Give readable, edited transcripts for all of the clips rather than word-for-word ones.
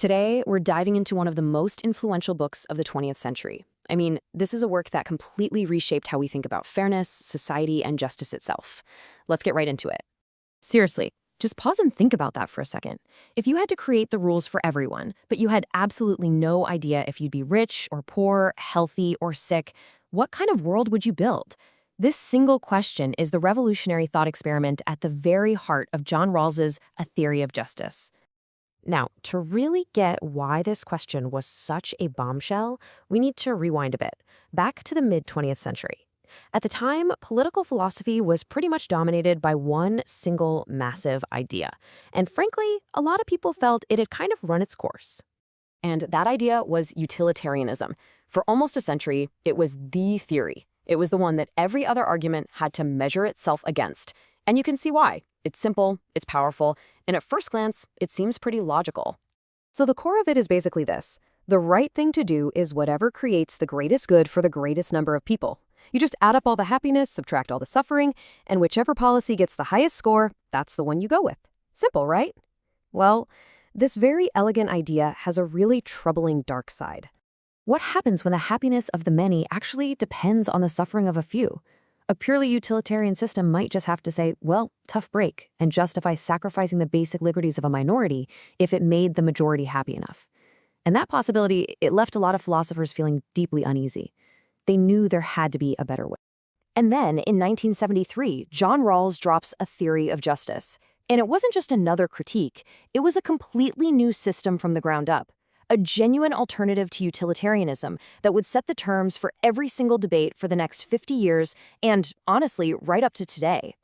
Today, we're diving into one of the most influential books of the 20th century. I mean, this is a work that completely reshaped how we think about fairness, society, and justice itself. Let's get right into it. Seriously, just pause and think about that for a second. If you had to create the rules for everyone, but you had absolutely no idea if you'd be rich or poor, healthy or sick, what kind of world would you build? This single question is the revolutionary thought experiment at the very heart of John Rawls's A Theory of Justice. Now, to really get why this question was such a bombshell, we need to rewind a bit, back to the mid-20th century. At the time, political philosophy was pretty much dominated by one single massive idea. And frankly, a lot of people felt it had kind of run its course. And that idea was utilitarianism. For almost a century, it was the theory. It was the one that every other argument had to measure itself against. And you can see why. It's simple, it's powerful, and at first glance, it seems pretty logical. So the core of it is basically this. The right thing to do is whatever creates the greatest good for the greatest number of people. You just add up all the happiness, subtract all the suffering, and whichever policy gets the highest score, that's the one you go with. Simple, right? Well, this very elegant idea has a really troubling dark side. What happens when the happiness of the many actually depends on the suffering of a few? A purely utilitarian system might just have to say, well, tough break, and justify sacrificing the basic liberties of a minority if it made the majority happy enough. And that possibility, it left a lot of philosophers feeling deeply uneasy. They knew there had to be a better way. And then, in 1973, John Rawls drops A Theory of Justice. And it wasn't just another critique, it was a completely new system from the ground up. A genuine alternative to utilitarianism that would set the terms for every single debate for the next 50 years and, honestly, right up to today.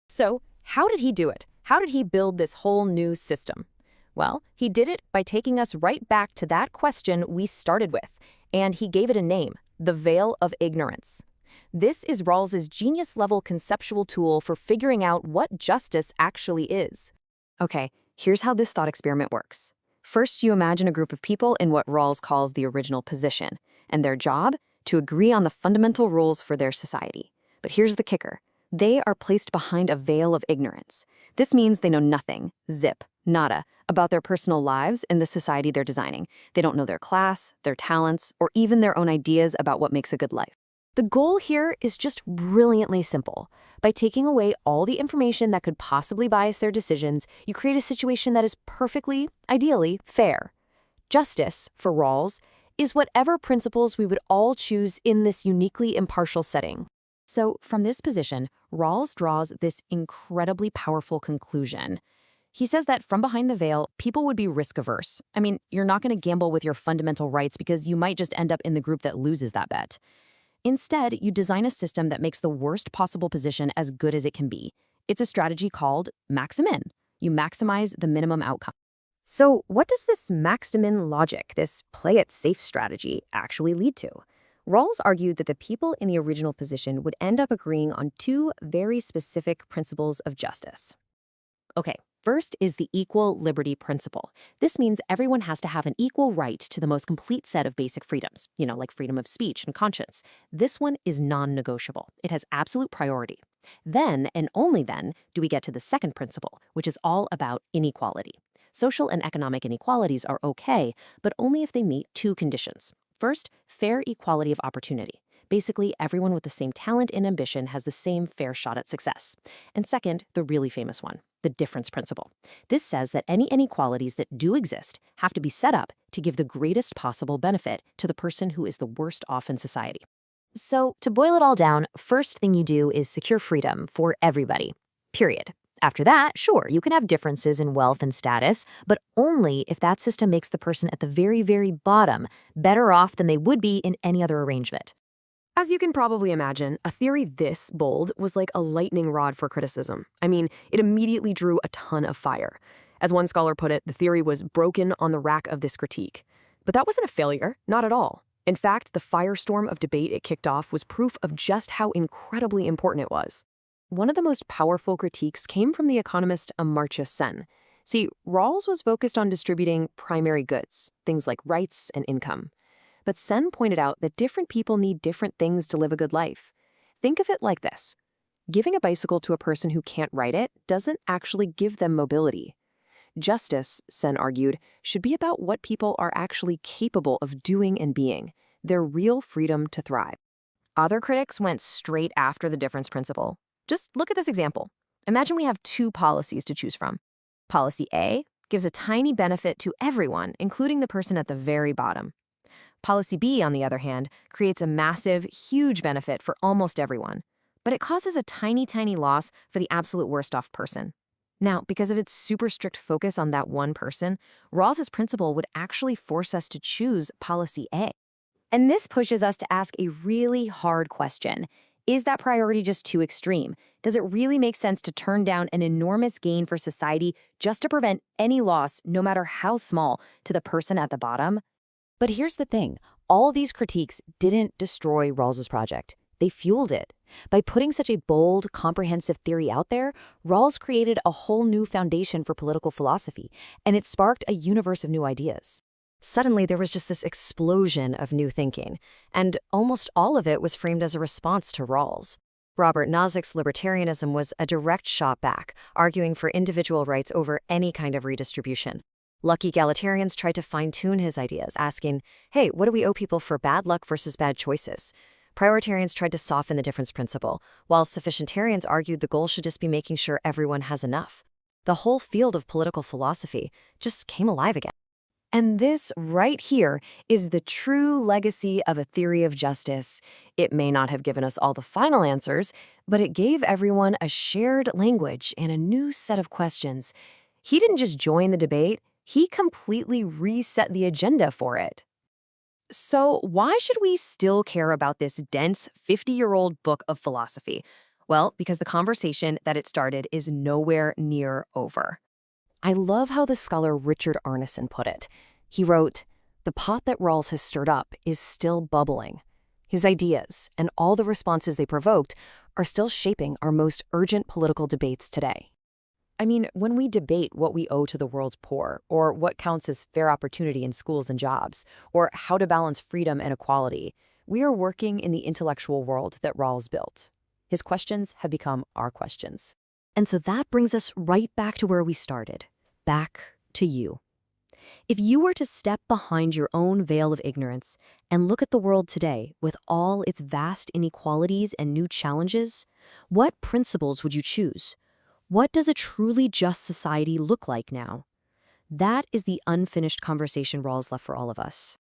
So, how did he do it? How did he build this whole new system? Well, he did it by taking us right back to that question we started with, and he gave it a name, the veil of ignorance. This is Rawls's genius-level conceptual tool for figuring out what justice actually is. Okay, here's how this thought experiment works. First, you imagine a group of people in what Rawls calls the original position, and their job, to agree on the fundamental rules for their society. But here's the kicker. They are placed behind a veil of ignorance. This means they know nothing, zip, nada, about their personal lives and the society they're designing. They don't know their class, their talents, or even their own ideas about what makes a good life. The goal here is just brilliantly simple. By taking away all the information that could possibly bias their decisions, you create a situation that is perfectly, ideally, fair. Justice, for Rawls, is whatever principles we would all choose in this uniquely impartial setting. So, from this position, Rawls draws this incredibly powerful conclusion. He says that from behind the veil, people would be risk-averse. I mean, you're not going to gamble with your fundamental rights because you might just end up in the group that loses that bet. Instead, you design a system that makes the worst possible position as good as it can be. It's a strategy called max-min. You maximize the minimum outcome. So what does this max-min logic, this play-it-safe strategy, actually lead to? Rawls argued that the people in the original position would end up agreeing on two very specific principles of justice. Okay, first is the equal liberty principle. This means everyone has to have an equal right to the most complete set of basic freedoms, like freedom of speech and conscience. This one is non-negotiable. It has absolute priority. Then, and only then, do we get to the second principle, which is all about inequality. Social and economic inequalities are okay, but only if they meet two conditions. First, fair equality of opportunity. Basically, everyone with the same talent and ambition has the same fair shot at success. And second, the really famous one, the difference principle. This says that any inequalities that do exist have to be set up to give the greatest possible benefit to the person who is the worst off in society. So, to boil it all down, first thing you do is secure freedom for everybody, period. After that, sure, you can have differences in wealth and status, but only if that system makes the person at the very, very bottom better off than they would be in any other arrangement. As you can probably imagine, a theory this bold was like a lightning rod for criticism. I mean, it immediately drew a ton of fire. As one scholar put it, the theory was broken on the rack of this critique. But that wasn't a failure, not at all. In fact, the firestorm of debate it kicked off was proof of just how incredibly important it was. One of the most powerful critiques came from the economist Amartya Sen. See, Rawls was focused on distributing primary goods, things like rights and income. But Sen pointed out that different people need different things to live a good life. Think of it like this. Giving a bicycle to a person who can't ride it doesn't actually give them mobility. Justice, Sen argued, should be about what people are actually capable of doing and being, their real freedom to thrive. Other critics went straight after the difference principle. Just look at this example. Imagine we have two policies to choose from. Policy A gives a tiny benefit to everyone, including the person at the very bottom. Policy B, on the other hand, creates a massive, huge benefit for almost everyone, but it causes a tiny, tiny loss for the absolute worst-off person. Now, because of its super strict focus on that one person, Rawls's principle would actually force us to choose policy A. And this pushes us to ask a really hard question. Is that priority just too extreme? Does it really make sense to turn down an enormous gain for society just to prevent any loss, no matter how small, to the person at the bottom? But here's the thing. All these critiques didn't destroy Rawls's project. They fueled it. By putting such a bold, comprehensive theory out there, Rawls created a whole new foundation for political philosophy, and it sparked a universe of new ideas. Suddenly, there was just this explosion of new thinking, and almost all of it was framed as a response to Rawls. Robert Nozick's libertarianism was a direct shot back, arguing for individual rights over any kind of redistribution. Lucky egalitarians tried to fine-tune his ideas, asking, hey, what do we owe people for bad luck versus bad choices? Prioritarians tried to soften the difference principle, while sufficientarians argued the goal should just be making sure everyone has enough. The whole field of political philosophy just came alive again. And this right here is the true legacy of a theory of justice. It may not have given us all the final answers, but it gave everyone a shared language and a new set of questions. He didn't just join the debate, he completely reset the agenda for it. So why should we still care about this dense 50-year-old book of philosophy? Well, because the conversation that it started is nowhere near over. I love how the scholar Richard Arneson put it. He wrote, "The pot that Rawls has stirred up is still bubbling. His ideas, and all the responses they provoked, are still shaping our most urgent political debates today." I mean, when we debate what we owe to the world's poor, or what counts as fair opportunity in schools and jobs, or how to balance freedom and equality, we are working in the intellectual world that Rawls built. His questions have become our questions. And so that brings us right back to where we started. Back to you. If you were to step behind your own veil of ignorance and look at the world today with all its vast inequalities and new challenges, what principles would you choose? What does a truly just society look like now? That is the unfinished conversation Rawls left for all of us.